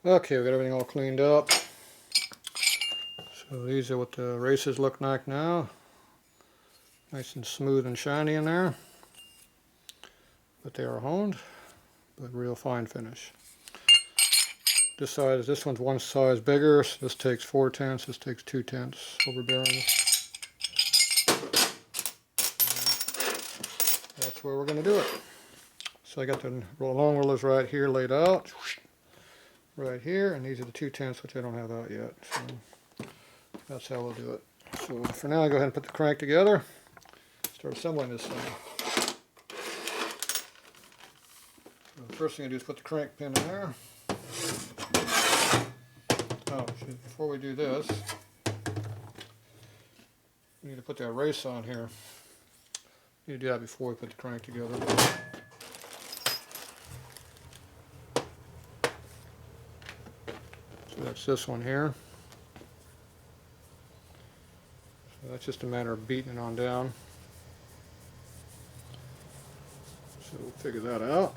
Okay, we got everything all cleaned up. So these are what the races look like now. Nice and smooth and shiny in there. But they are honed, but real fine finish. This one's one size bigger, so this takes 4/10, this takes 2/10 over bearings. That's where we're going to do it. So I got the long rollers right here laid out, right here, and these are the 2/10, which I don't have out yet. So that's how we'll do it. So for now, I'll go ahead and put the crank together, start assembling this thing. So the first thing I do is put the crank pin in there. Oh, before we do this, we need to put that race on here. We need to do that before we put the crank together. So that's this one here. So that's just a matter of beating it on down. So we'll figure that out.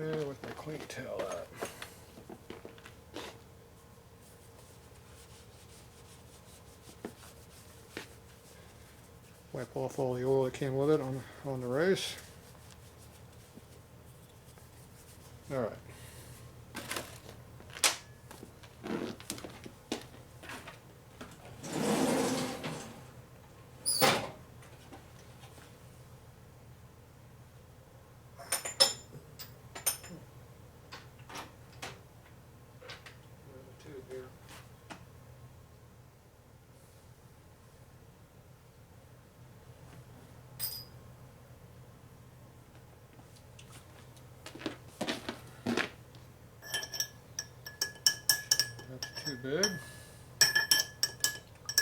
Okay, where's my clean towel at? Wipe off all the oil that came with it on the race. All right. That's too big.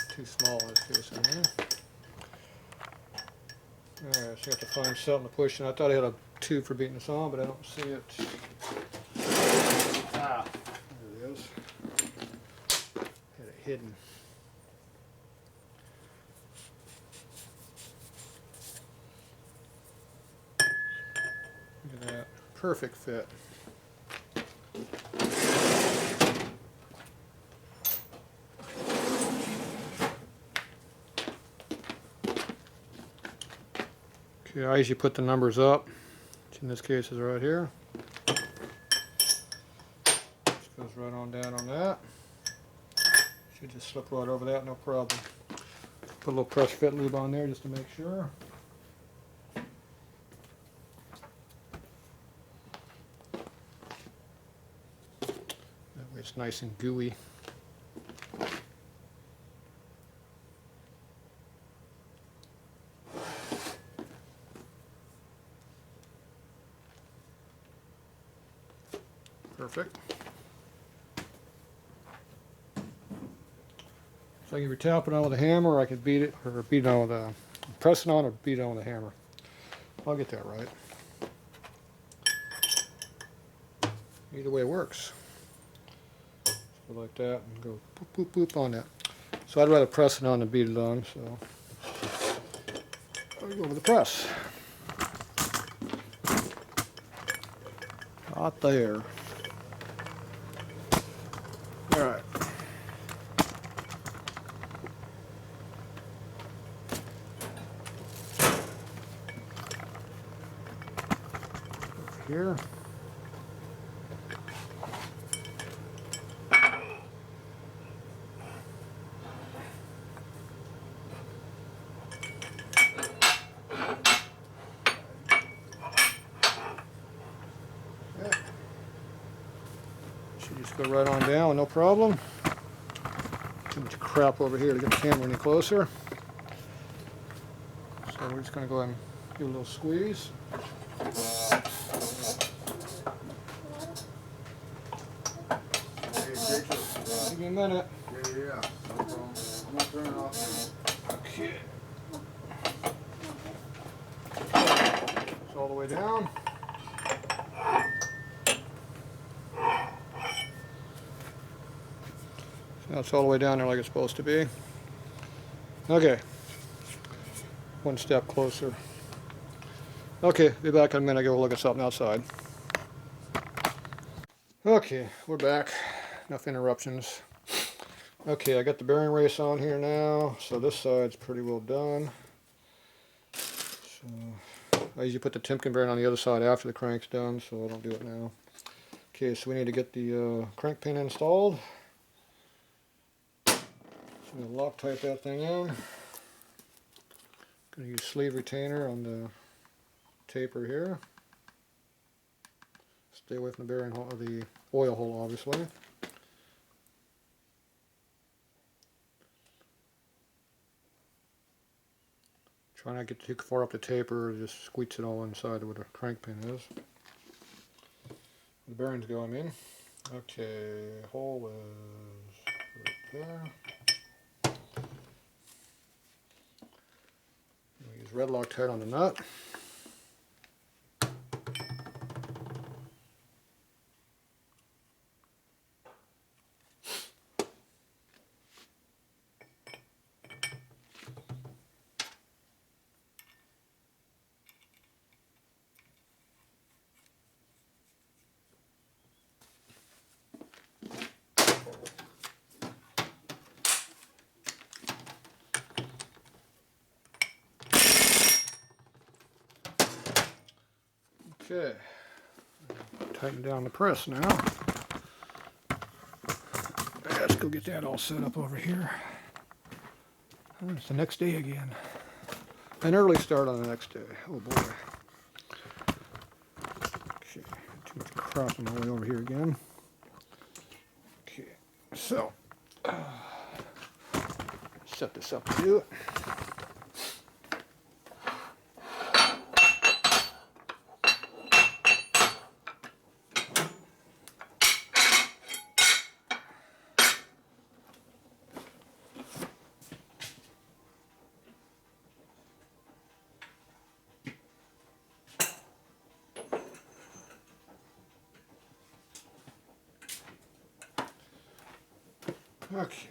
Too small in this case in here. Alright, so you have to find something to push in. I thought I had a tube for beating this on, but I don't see it. Ah, there it is. Had it hidden. Look at that. Perfect fit. Okay, I usually put the numbers up, which in this case is right here. Just goes right on down on that. Should just slip right over that, no problem. Put a little press fit lube on there just to make sure. That way it's nice and gooey. Perfect. So I can either tap it on with a hammer, or I could beat it, or beat it on with a press it on, or beat it on with a hammer. I'll get that right. Either way works. So like that, and go boop boop boop on that. So I'd rather press it on than beat it on. So I'll go with the press. Not there. All right. Over here. Should just go right on down, no problem. Too much crap over here to get the camera any closer. So we're just going to go ahead and do a little squeeze. Give me a minute. Yeah. No problem. I'm gonna turn it off. Okay. It's all the way down. Now it's all the way down there like it's supposed to be. Okay. One step closer. Okay, be back in a minute. Go look at something outside. Okay, we're back. Enough interruptions. Okay, I got the bearing race on here now, so this side's pretty well done. So I usually put the Timken bearing on the other side after the crank's done, so I don't do it now. Okay, so we need to get the crank pin installed. So I'm going to Loctite that thing in. Going to use sleeve retainer on the taper here. Stay away from the bearing hole, or the oil hole, obviously. Try not to get too far up the taper, just squeeze it all inside where the crank pin is. The bearings go, I mean. Okay, hole is right there. We use red Loctite on the nut. Okay, tighten down the press now. Let's go get that all set up over here. Oh, it's the next day again. An early start on the next day. Oh boy. Okay, too much crap on my way over here again. Okay, so set this up to do it. Okay.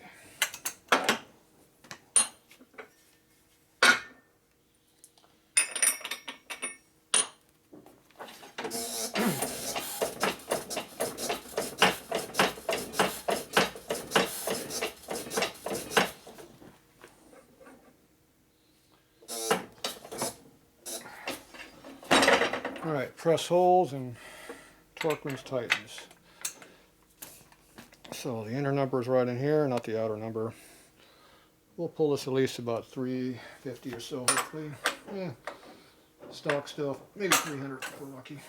All right, press holes and torque wrench tightens. So the inner number is right in here, not the outer number. We'll pull this at least about 350 or so, hopefully. Yeah, stock stuff, maybe 300 if we're lucky.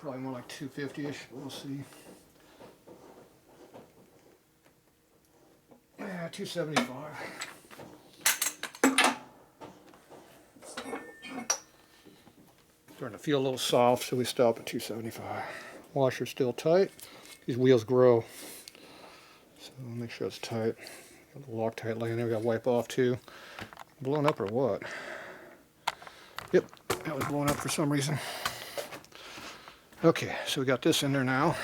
Probably more like 250-ish, we'll see. Yeah, 275. Starting to feel a little soft, so we stop at 275. Washer's still tight. These wheels grow, so make sure it's tight. Got the Loctite laying there. We got to wipe off too. Blown up or what? Yep, that was blown up for some reason. Okay, so we got this in there now.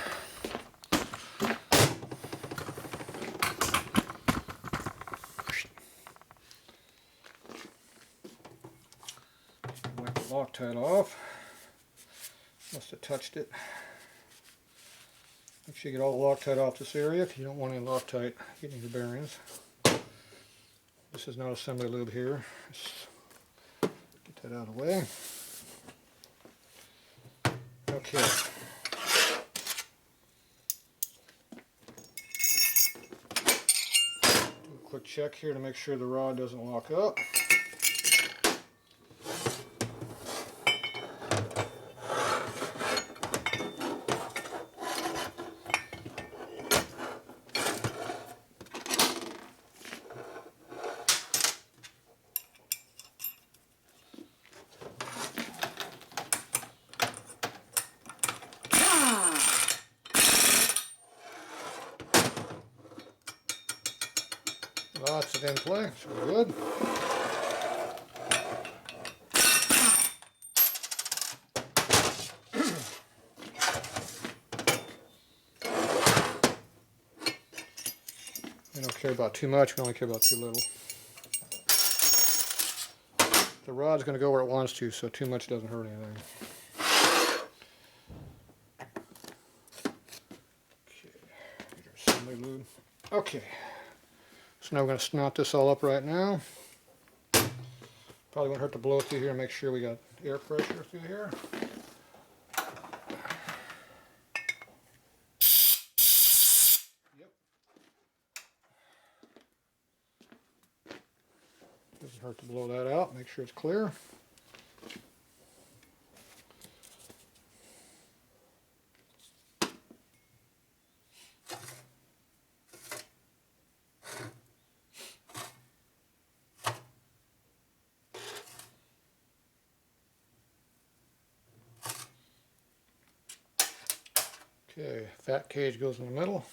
Wipe the Loctite off. Must have touched it. Make sure you get all the Loctite off this area if you don't want any Loctite getting your bearings. This is not assembly lube here. Just get that out of the way. Okay. Do a quick check here to make sure the rod doesn't lock up. Lots of in play, so we're good. We don't care about too much, we only care about too little. The rod's going to go where it wants to, so too much doesn't hurt anything. Assembly lube. Okay, so now we're going to snot this all up right now. Probably won't hurt to blow through here and make sure we got air pressure through here. Yep. Doesn't hurt to blow that out, make sure it's clear. Okay, fat cage goes in the middle.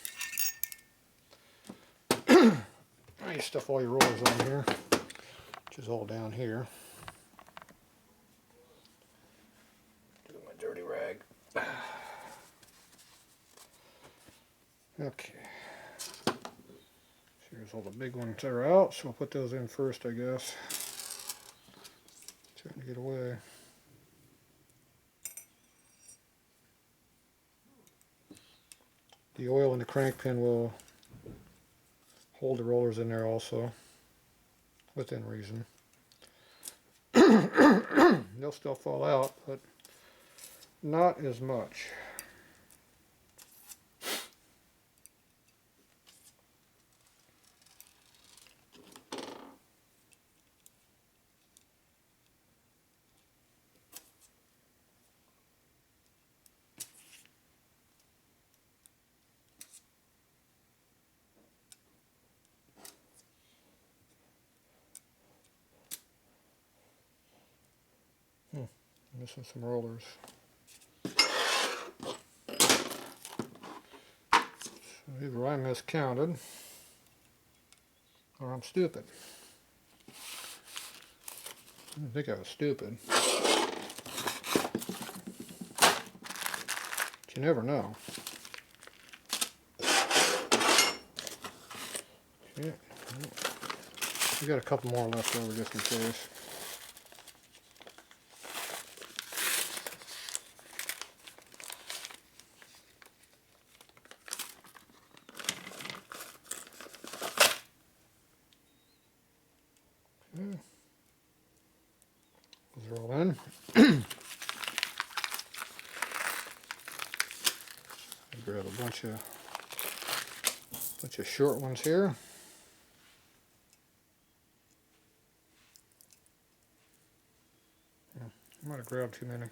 Now you stuff all your rollers on here, which is all down here. Do my dirty rag. Okay. Here's all the big ones that are out, so we'll put those in first, I guess. Trying to get away. The oil in the crank pin will hold the rollers in there also, within reason. They'll still fall out, but not as much. Missing some rollers. So either I miscounted or I'm stupid. I didn't think I was stupid. But you never know. Okay. We got a couple more left over just in case. Those are all in. Grab a bunch of short ones here. I might have grabbed too many.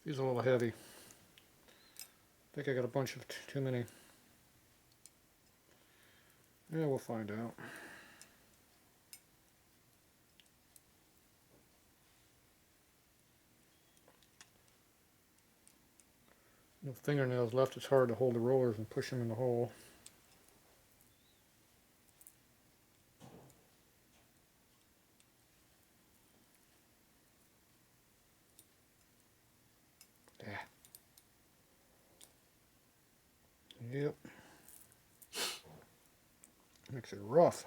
These are a little heavy. I think I got a bunch of too many. Yeah, we'll find out. No fingernails left, it's hard to hold the rollers and push them in the hole. Yeah. Yep. Makes it rough.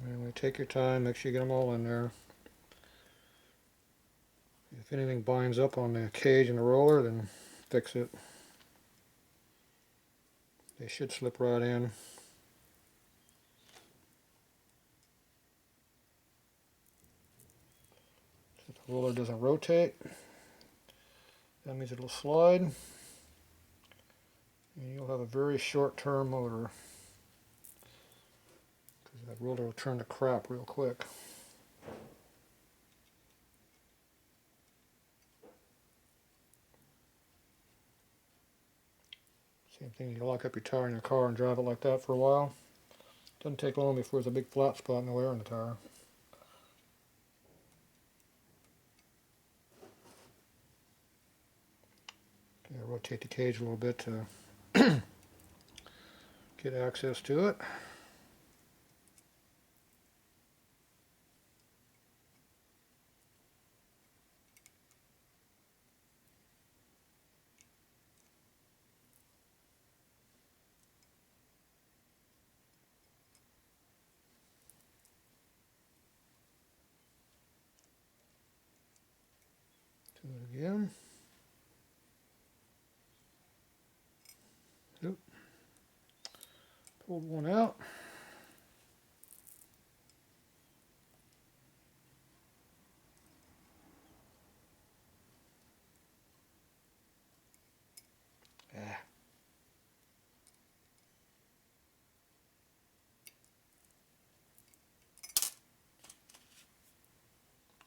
Anyway, take your time, make sure you get them all in there. If anything binds up on the cage and the roller, then fix it. They should slip right in. So the roller doesn't rotate, that means it'll slide. And you'll have a very short-term motor. Because that roller will turn to crap real quick. Same thing, you lock up your tire in your car and drive it like that for a while. Doesn't take long before there's a big flat spot nowhere in the tire. Okay, I'll rotate the cage a little bit to get access to it. again. Oop. Pulled one out. Ah.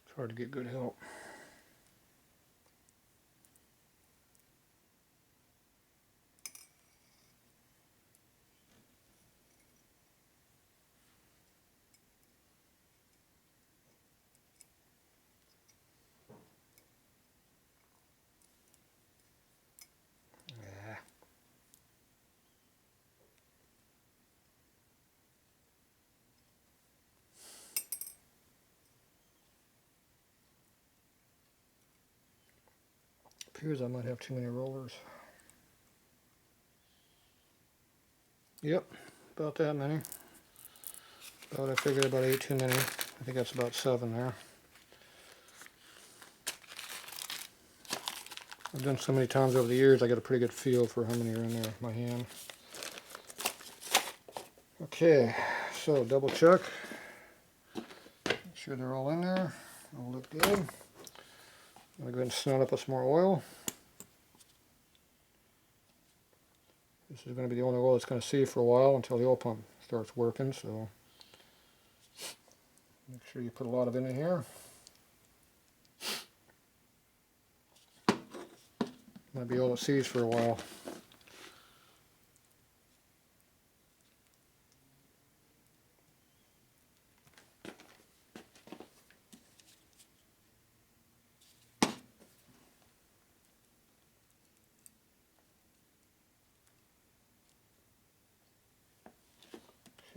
It's hard to get good help. Ah. Appears I might have too many rollers. Yep, about that many. About, I figured about 8 too many. I think that's about 7 there. I've done so many times over the years, I got a pretty good feel for how many are in there, my hand. Okay, so double check. Make sure they're all in there. All look good. I'm going to go ahead and snot up with some more oil. This is going to be the only oil it's going to see for a while until the oil pump starts working, so make sure you put a lot of it in here. Might be all it sees for a while.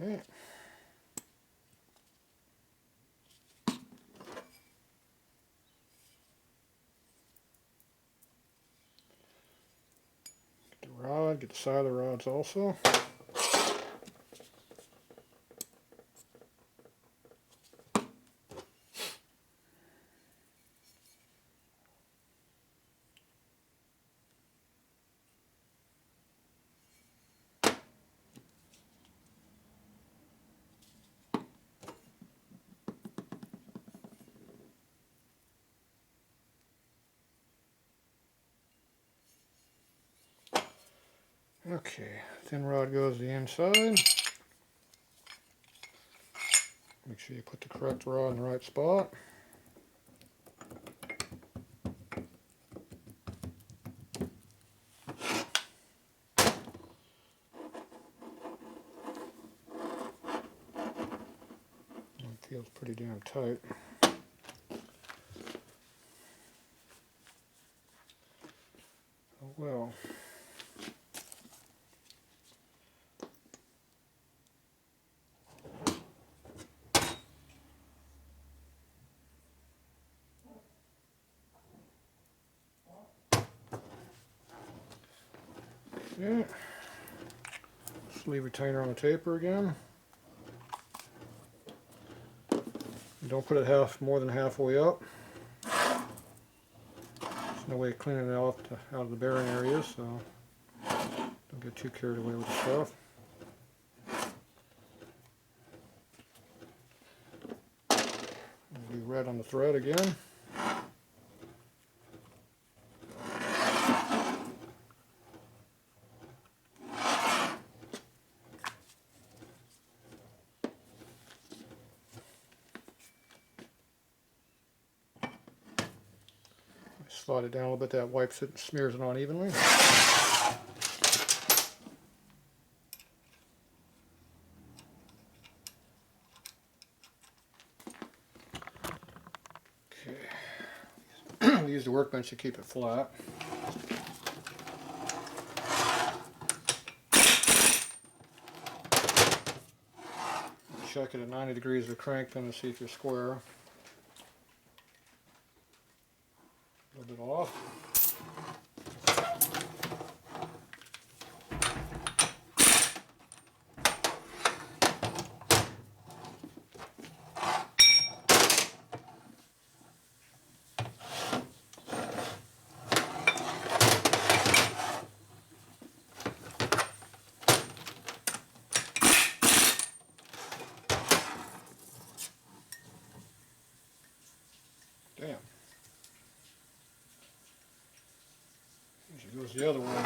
Okay. Get the rod, get the side of the rods also. Okay, thin rod goes to the inside. Make sure you put the correct rod in the right spot. It feels pretty damn tight. Oh well. Yeah. Sleeve retainer on the taper again. Don't put it more than halfway up. There's no way of cleaning it out of the bearing area, so don't get too carried away with the stuff. Be red on the thread again. Slide it down a little bit, that wipes it and smears it on evenly. Okay. We use the workbench to keep it flat. Check it at 90 degrees of the crank pin to see if you're square. A little bit off. Damn. Here goes the other one.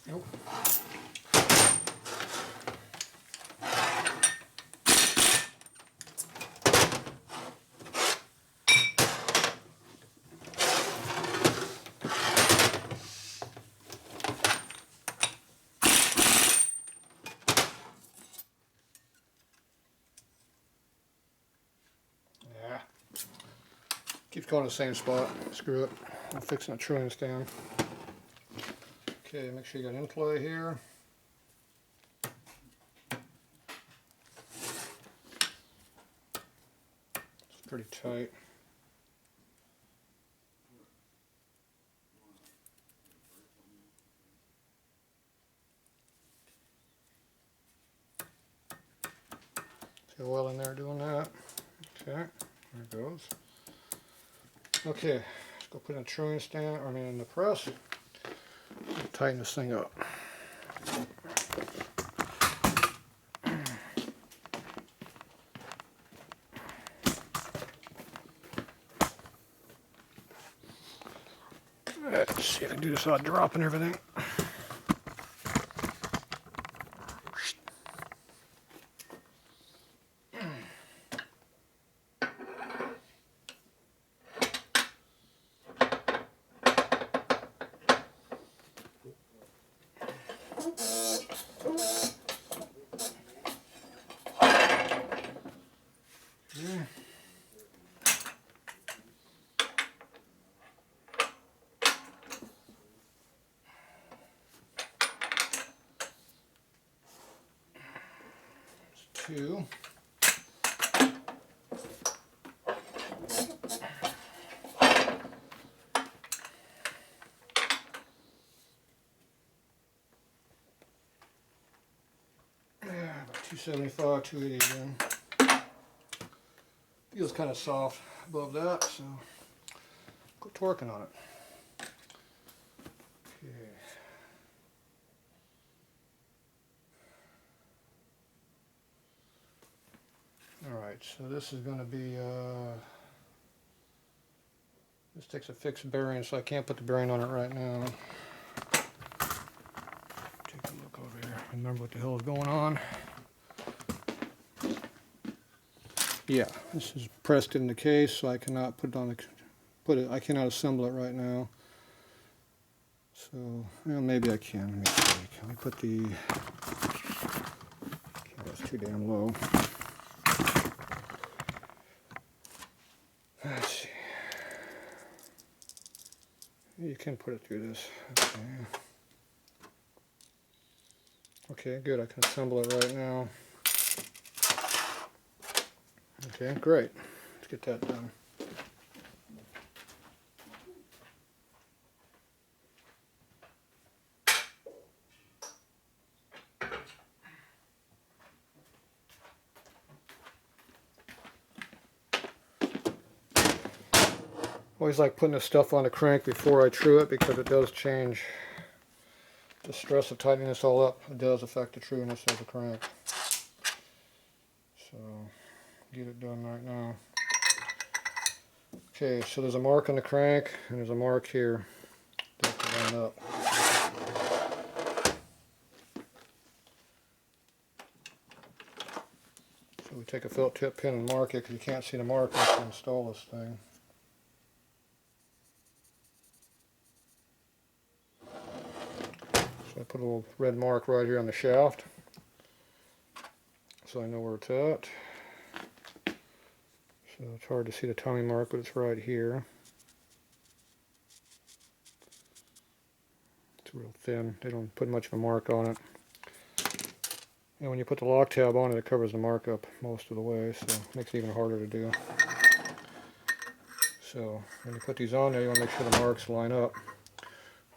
Nope. Yeah. Keeps going to the same spot. Screw it. I'm fixing a trilling stand. Okay, make sure you got in play here. It's pretty tight. See oil in there doing that. Okay, there it goes. Okay, let's go put in a trilling stand, in the press. Tighten this thing up. Let's see if I can do this without dropping everything. Yeah. Two. Yeah, about 275, 280 again. Feels kind of soft above that, so go torquing on it. Okay. Alright, so this is going to be, this takes a fixed bearing, so I can't put the bearing on it right now. Take a look over here, remember what the hell is going on. Yeah, this is pressed in the case, so I cannot put it on the, I cannot assemble it right now. So, well, maybe I can. Let me see. Can we put the, okay, that's too damn low. Let's see. You can put it through this. Okay, good. I can assemble it right now. Okay, great. Let's get that done. Always like putting this stuff on the crank before I true it because it does change the stress of tightening this all up. It does affect the trueness of the crank. So, get it done right now. Okay, so there's a mark on the crank and there's a mark here that line up. So we take a felt tip pin and mark it because you can't see the mark once you install this thing. So I put a little red mark right here on the shaft so I know where it's at. So it's hard to see the tummy mark, but it's right here. It's real thin. They don't put much of a mark on it. And when you put the lock tab on it, it covers the mark up most of the way, so it makes it even harder to do. So when you put these on there, you want to make sure the marks line up.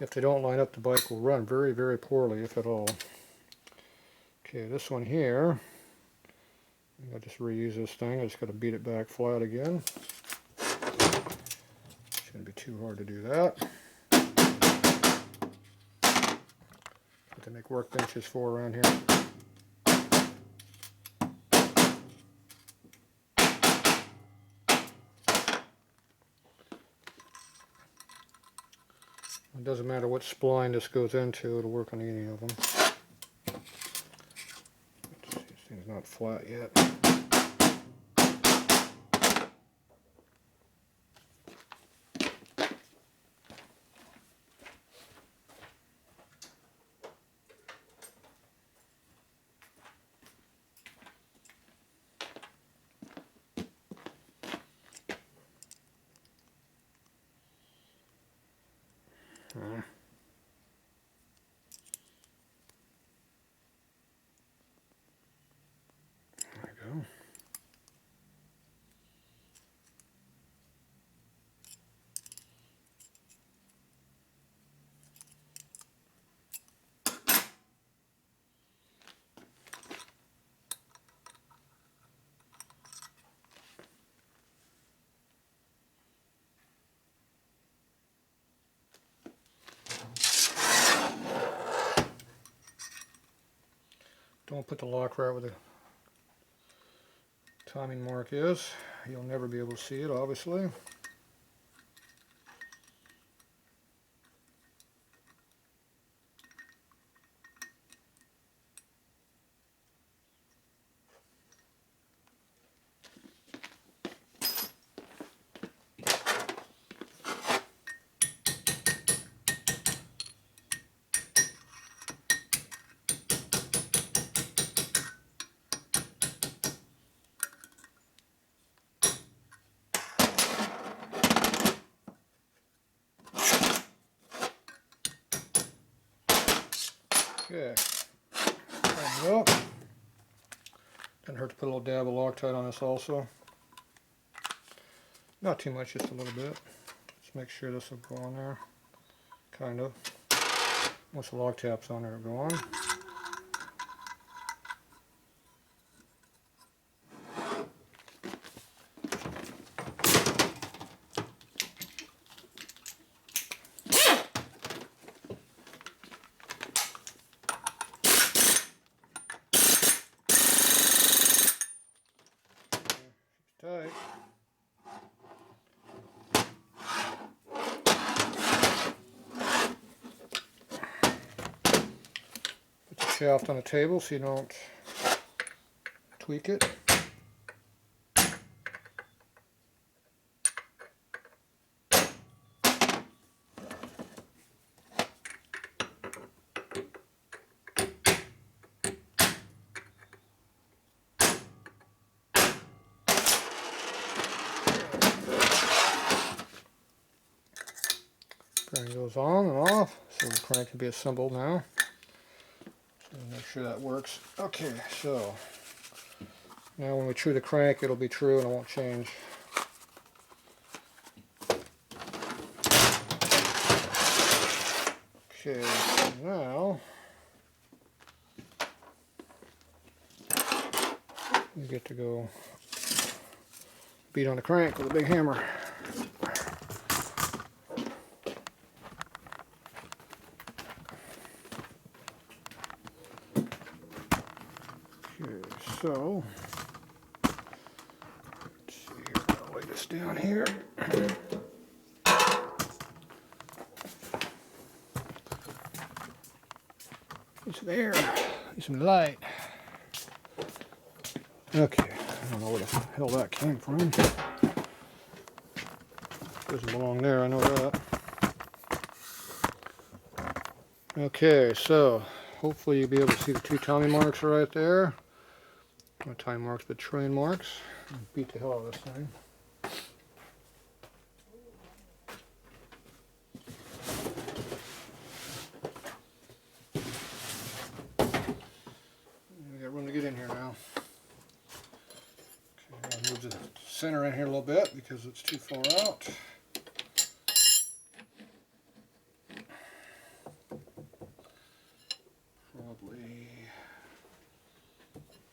If they don't line up, the bike will run very, very poorly, if at all. Okay, this one here, I just reuse this thing. I just got to beat it back flat again. Shouldn't be too hard to do that. make workbenches for around here. It doesn't matter what spline this goes into, it'll work on any of them. Let's see, this thing's not flat yet. There we go. Don't put the lock right where the timing mark is. You'll never be able to see it, obviously. Okay, tighten it up. Doesn't hurt to put a little dab of Loctite on this also. Not too much, just a little bit. Just make sure this will go on there. Kind of. Once the lock tap's on there, it'll go on. Tight. Put the shaft on the table so you don't tweak it. Crank goes on and off, so the crank can be assembled now. So make sure that works. Okay, so now when we true the crank, it'll be true and it won't change. Okay, so now we get to go beat on the crank with a big hammer. Okay, so let's see here, I'll lay this down here. Get some air, get some light. Okay, I don't know where the hell that came from. Doesn't belong there, I know that. Okay, so hopefully you'll be able to see the two timing marks right there. Not time marks, but train marks. Beat the hell out of this thing. We got room to get in here now. Okay, I'll move the center in here a little bit because it's too far out. Probably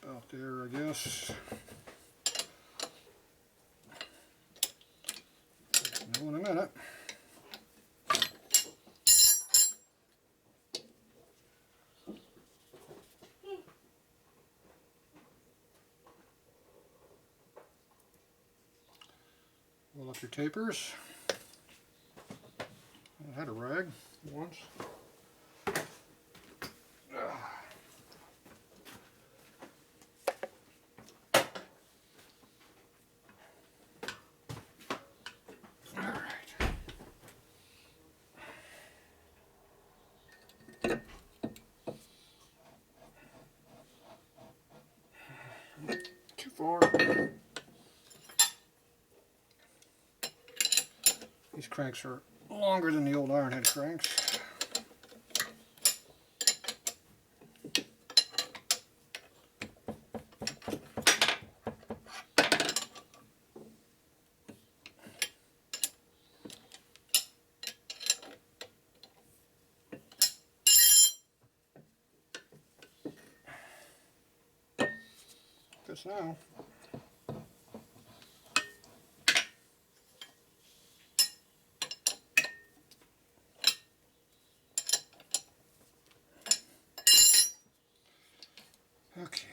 about there, I guess. Know in a minute. your tapers. I had a rag once. Too far. These cranks are longer than the old iron head cranks. Fits now. Okay.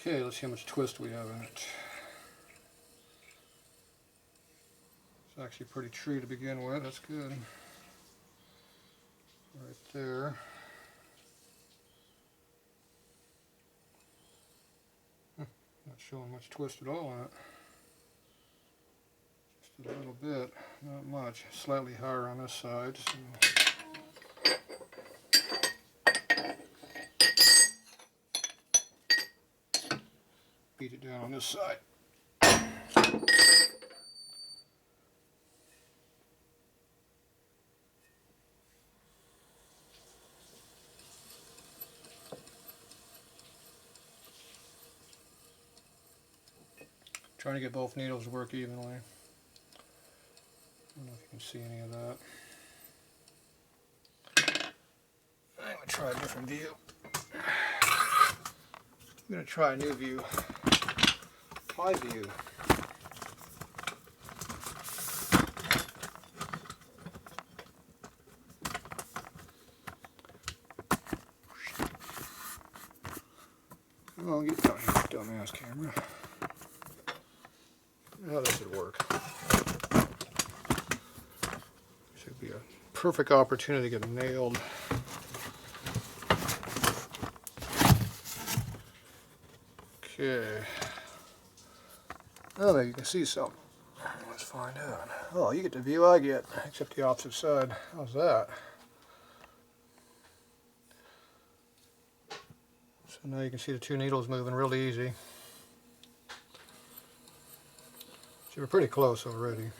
Okay, let's see how much twist we have in it. It's actually pretty true to begin with, that's good. Right there. Not showing much twist at all in it. Just a little bit, not much. Slightly higher on this side. So. Beat it down on this side. Trying to get both needles to work evenly. I don't know if you can see any of that. I'm going to try a different view. I'm going to try a new view. High view. Come on, get down here, dumbass camera. How does it work? Should be a perfect opportunity to get nailed. Okay. Oh, there you can see something. Let's find out. Oh, you get the view I get, except the opposite side. How's that? So now you can see the two needles moving really easy. So we're pretty close already.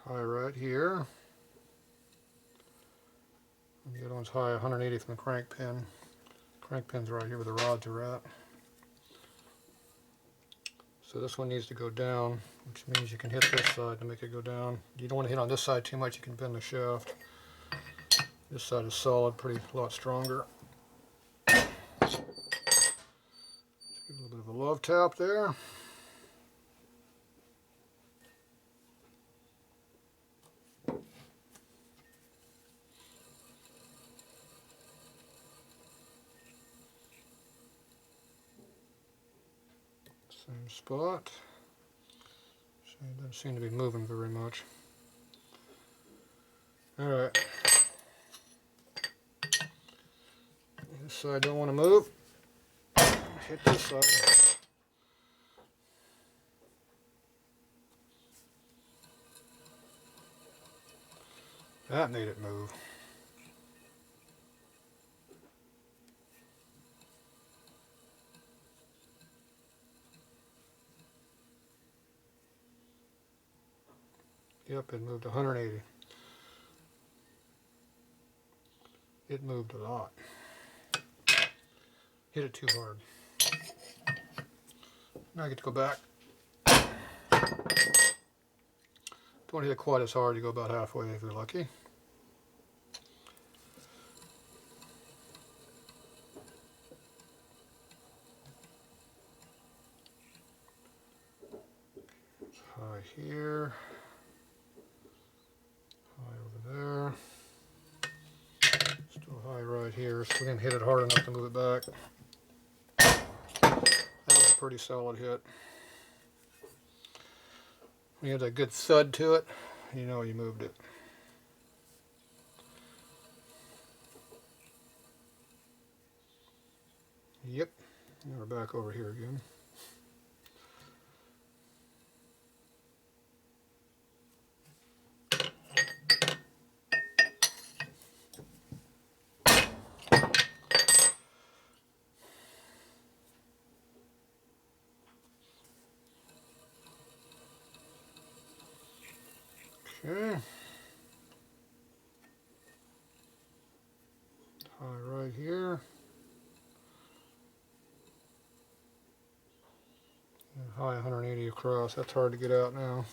High right here. And the other one's high 180 from the crank pin. Crank pin's right here where the rods are at. So this one needs to go down, which means you can hit this side to make it go down. You don't want to hit on this side too much, you can bend the shaft. This side is solid, pretty a lot stronger. Give a little bit of a love tap there. Same spot. So it doesn't seem to be moving very much. Alright. This side don't want to move. Hit this side. That made it move. Yep, it moved 180. It moved a lot. Hit it too hard. Now I get to go back. Don't hit it quite as hard, you go about halfway if you're lucky. here. High over there. Still high right here, so we didn't hit it hard enough to move it back. That was a pretty solid hit. When you have that good thud to it, you know you moved it. Yep, now we're back over here again. Okay. High right here. And high 180 across. That's hard to get out now.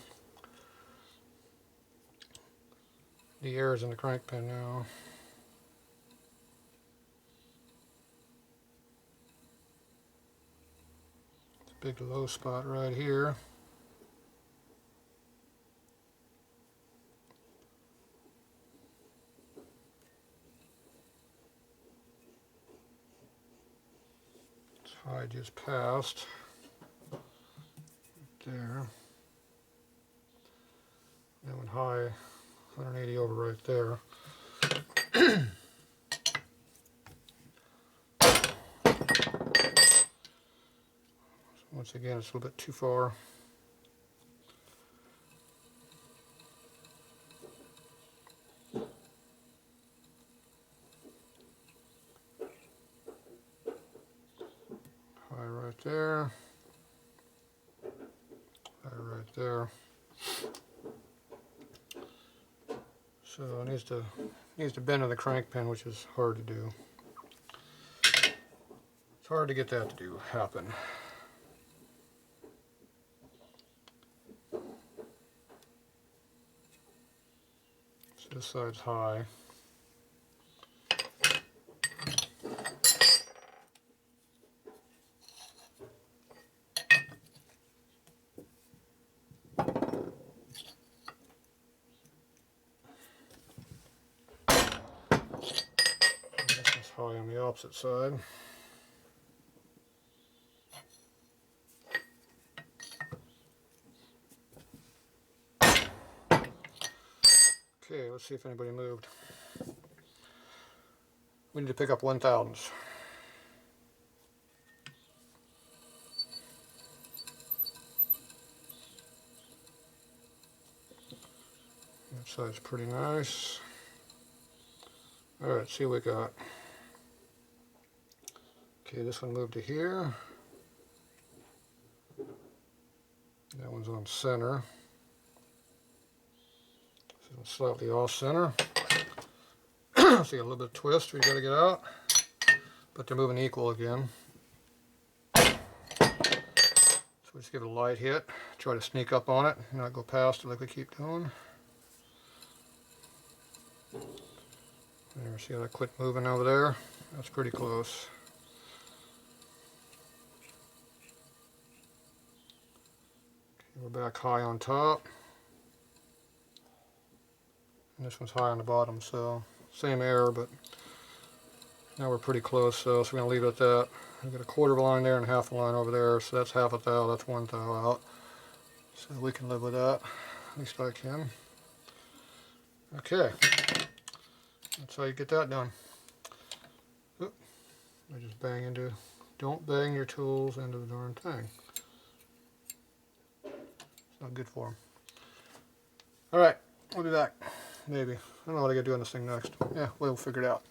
The air is in the crank pin now. It's a big low spot right here. High just passed there. That went high 180 over right there. Once again, it's a little bit too far. High right there. High right there. So it needs to bend on the crank pin, which is hard to do. It's hard to get that to happen. So this side's high. High on the opposite side. Okay, let's see if anybody moved. We need to pick up 1,000s. That side's pretty nice. Alright, see what we got. Okay, this one moved to here. That one's on center. This one's slightly off center. So you got a little bit of twist we got to get out, but they're moving equal again. So we just give it a light hit, try to sneak up on it, not go past it like we keep doing. There, see how that quit moving over there? That's pretty close. Okay, we're back high on top. And this one's high on the bottom, so same error, but now we're pretty close, so we're going to leave it at that. We've got a quarter of a line there and half a line over there, so that's half a thou, that's 1 thou out. So we can live with that, at least I can. Okay, that's how you get that done. Oop, I just bang into, don't bang your tools into the darn thing. It's not good for them. Alright, we'll be back. Maybe. I don't know what I gotta do on this thing next. Yeah, we'll figure it out.